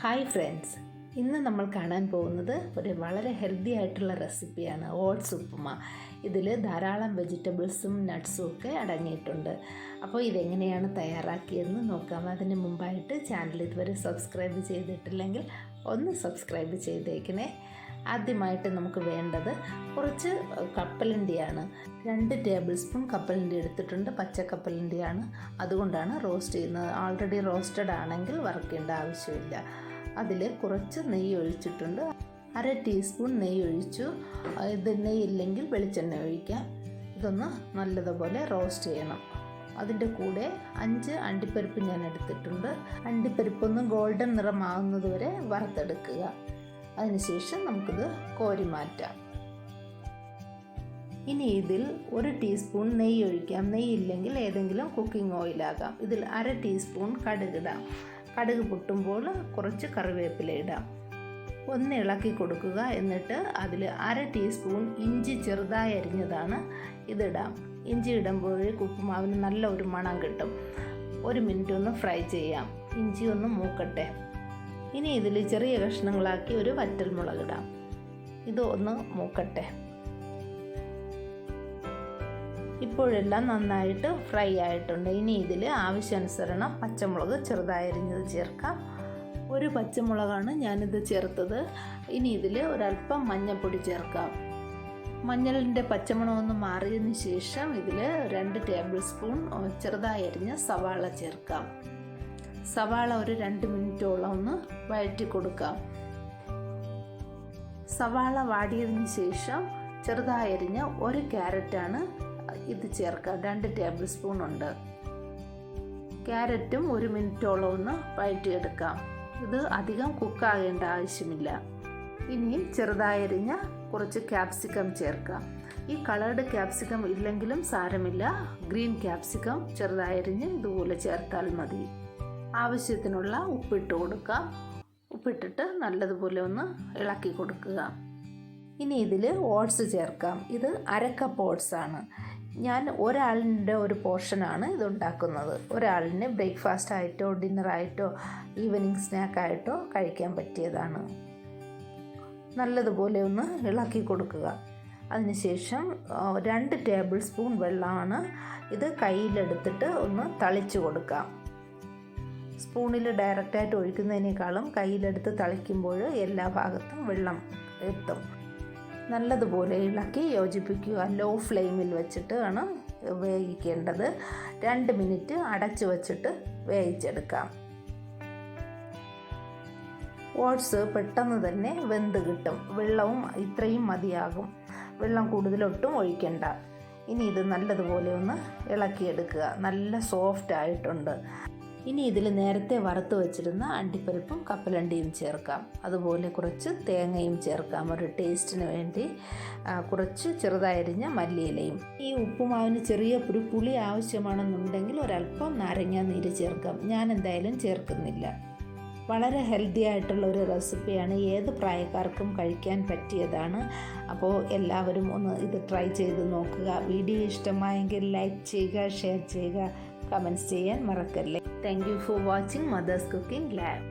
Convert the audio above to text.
Hi friends, ഇന്ന് നമ്മൾ കാണാൻ പോകുന്നത് ഒരു വളരെ ഹെൽത്തി ആയിട്ടുള്ള റെസിപ്പിയാണ് ഓട്സ് ഉപ്പുമ. ഇതിൽ ധാരാളം വെജിറ്റബിൾസും നട്ട്സും ഒക്കെ അടങ്ങിയിട്ടുണ്ട്. അപ്പോൾ ഇതെങ്ങനെയാണ് തയ്യാറാക്കിയതെന്ന് നോക്കാം. അതിന് മുമ്പായിട്ട് ചാനൽ ഇതുവരെ സബ്സ്ക്രൈബ് ചെയ്തിട്ടില്ലെങ്കിൽ ഒന്ന് സബ്സ്ക്രൈബ് ചെയ്തേക്കണേ. ആദ്യമായിട്ട് നമുക്ക് വേണ്ടത് കുറച്ച് കപ്പലണ്ടിയാണ്. 2 ടേബിൾ സ്പൂൺ കപ്പലണ്ടി എടുത്തിട്ടുണ്ട്. പച്ച കപ്പലണ്ടിയാണ്, അതുകൊണ്ടാണ് റോസ്റ്റ് ചെയ്യുന്നത്. ഓൾറെഡി റോസ്റ്റഡ് ആണെങ്കിൽ വറുക്കേണ്ട ആവശ്യമില്ല. അതിൽ കുറച്ച് നെയ്യ് ഒഴിച്ചിട്ടുണ്ട്. 1/2 ടീസ്പൂൺ നെയ്യ് ഒഴിച്ചു. ഇത് നെയ്യില്ലെങ്കിൽ വെളിച്ചെണ്ണ ഒഴിക്കാം. ഇതൊന്ന് നല്ലതുപോലെ റോസ്റ്റ് ചെയ്യണം. അതിൻ്റെ കൂടെ 5 അണ്ടിപ്പരിപ്പ് ഞാൻ എടുത്തിട്ടുണ്ട്. അണ്ടിപ്പരിപ്പൊന്ന് ഗോൾഡൻ നിറമാകുന്നത് വരെ വറുത്തെടുക്കുക. അതിനുശേഷം നമുക്കിത് കോരി മാറ്റാം. ഇനി ഇതിൽ 1 ടീസ്പൂൺ നെയ്യ് ഒഴിക്കാം. നെയ്യില്ലെങ്കിൽ ഏതെങ്കിലും കുക്കിംഗ് ഓയിലാകാം. ഇതിൽ 1/2 ടീസ്പൂൺ കടുകിടാം. കടുക് പൊട്ടുമ്പോൾ കുറച്ച് കറിവേപ്പില ഇടാം. ഒന്ന് ഇളക്കി കൊടുക്കുക. എന്നിട്ട് അതിൽ 1/2 ടീസ്പൂൺ ഇഞ്ചി ചെറുതായി അരിഞ്ഞതാണ് ഇതിടാം. ഇഞ്ചി ഇടുമ്പോൾ ഉപ്പുമാവിന് നല്ല ഒരു മണം കിട്ടും. 1 മിനിറ്റ് ഒന്ന് ഫ്രൈ ചെയ്യാം. ഇഞ്ചി ഒന്ന് മൂക്കട്ടെ. ഇനി ഇതിൽ ചെറിയ കഷ്ണങ്ങളാക്കി ഒരു വറ്റൽമുളകിടാം. ഇത് ഒന്ന് മൂക്കട്ടെ. ഇപ്പോഴെല്ലാം നന്നായിട്ട് ഫ്രൈ ആയിട്ടുണ്ട്. ഇനി ഇതിൽ ആവശ്യാനുസരണം പച്ചമുളക് ചെറുതായി അരിഞ്ഞത് ചേർക്കാം. 1 പച്ചമുളകാണ് ഞാനിത് ചേർത്തത്. ഇനി ഇതിൽ ഒരല്പം മഞ്ഞൾപ്പൊടി ചേർക്കാം. മഞ്ഞളിൻ്റെ പച്ചമണം ഒന്ന് മാറിയതിന് ശേഷം ഇതിൽ 2 ടേബിൾ സ്പൂൺ ചെറുതായി അരിഞ്ഞ സവാള ചേർക്കാം. സവാള ഒരു 2 മിനിറ്റോളം ഒന്ന് വഴറ്റി കൊടുക്കാം. സവാള വാടിയതിന് ശേഷം ചെറുതായി അരിഞ്ഞ 1 ക്യാരറ്റാണ് ഇത് ചേർക്കാം. 2 ടേബിൾ സ്പൂൺ ഉണ്ട്. ക്യാരറ്റും 1 മിനിറ്റോളം ഒന്ന് വഴറ്റിയെടുക്കാം. ഇത് അധികം കുക്കാകേണ്ട ആവശ്യമില്ല. ഇനി ചെറുതായി അരിഞ്ഞ കുറച്ച് ക്യാപ്സിക്കം ചേർക്കാം. ഈ കളർഡ് ക്യാപ്സിക്കം ഇല്ലെങ്കിലും സാരമില്ല. ഗ്രീൻ ക്യാപ്സിക്കം ചെറുതായി അരിഞ്ഞ് ഇതുപോലെ ചേർത്താൽ മതി. ആവശ്യത്തിനുള്ള ഉപ്പിട്ട് കൊടുക്കാം. ഉപ്പിട്ടിട്ട് നല്ലതുപോലെ ഒന്ന് ഇളക്കി കൊടുക്കുക. ഇനി ഇതിൽ ഓട്സ് ചേർക്കാം. ഇത് 1/2 കപ്പ് ഓട്സ് ആണ്. ഞാൻ ഒരാളിൻ്റെ ഒരു പോർഷനാണ് ഇതുണ്ടാക്കുന്നത്. ഒരാളിന് ബ്രേക്ക്ഫാസ്റ്റ് ആയിട്ടോ ഡിന്നറായിട്ടോ ഈവനിങ് സ്നാക്കായിട്ടോ കഴിക്കാൻ പറ്റിയതാണ്. നല്ലതുപോലെ ഒന്ന് ഇളക്കി കൊടുക്കുക. അതിനുശേഷം 2 ടേബിൾ സ്പൂൺ വെള്ളമാണ്. ഇത് കയ്യിലെടുത്തിട്ട് ഒന്ന് തളിച്ചു കൊടുക്കാം. സ്പൂണിൽ ഡയറക്റ്റായിട്ട് ഒഴിക്കുന്നതിനേക്കാളും കയ്യിലെടുത്ത് തളിക്കുമ്പോൾ എല്ലാ ഭാഗത്തും വെള്ളം എത്തും. നല്ലതുപോലെ ഇളക്കി യോജിപ്പിക്കുക. ലോ ഫ്ലെയിമിൽ വെച്ചിട്ട് ആണ് വേവിക്കേണ്ടത്. 2 മിനിറ്റ് അടച്ചു വച്ചിട്ട് വേവിച്ചെടുക്കാം. ഓട്സ് പെട്ടെന്ന് തന്നെ വെന്ത് കിട്ടും. വെള്ളവും ഇത്രയും മതിയാകും. വെള്ളം കൂടുതലൊട്ടും ഒഴിക്കണ്ട. ഇനി ഇത് നല്ലതുപോലെ ഒന്ന് ഇളക്കിയെടുക്കുക. നല്ല സോഫ്റ്റ് ആയിട്ടുണ്ട്. ഇനി ഇതിൽ നേരത്തെ വറുത്ത് വെച്ചിരുന്ന അണ്ടിപ്പരിപ്പും കപ്പലണ്ടിയും ചേർക്കാം. അതുപോലെ കുറച്ച് തേങ്ങയും ചേർക്കാം ഒരു ടേസ്റ്റിന് വേണ്ടി. കുറച്ച് ചെറുതായരിഞ്ഞ മല്ലിയിലയും. ഈ ഉപ്പുമാവിന് ചെറിയ ഒരു പുളി ആവശ്യമാണെന്നുണ്ടെങ്കിൽ ഒരല്പം നാരങ്ങ നീര് ചേർക്കാം. ഞാൻ എന്തായാലും ചേർക്കുന്നില്ല. വളരെ ഹെൽത്തി ആയിട്ടുള്ള ഒരു റെസിപ്പിയാണ്. ഏത് പ്രായക്കാർക്കും കഴിക്കാൻ പറ്റിയതാണ്. അപ്പോൾ എല്ലാവരും ഒന്ന് ഇത് ട്രൈ ചെയ്ത് നോക്കുക. വീഡിയോ ഇഷ്ടമായെങ്കിൽ ലൈക്ക് ചെയ്യുക, ഷെയർ ചെയ്യുക, കമൻറ്റ്സ് ചെയ്യാൻ മറക്കല്ലേ. Thank you for watching mother's cooking lab.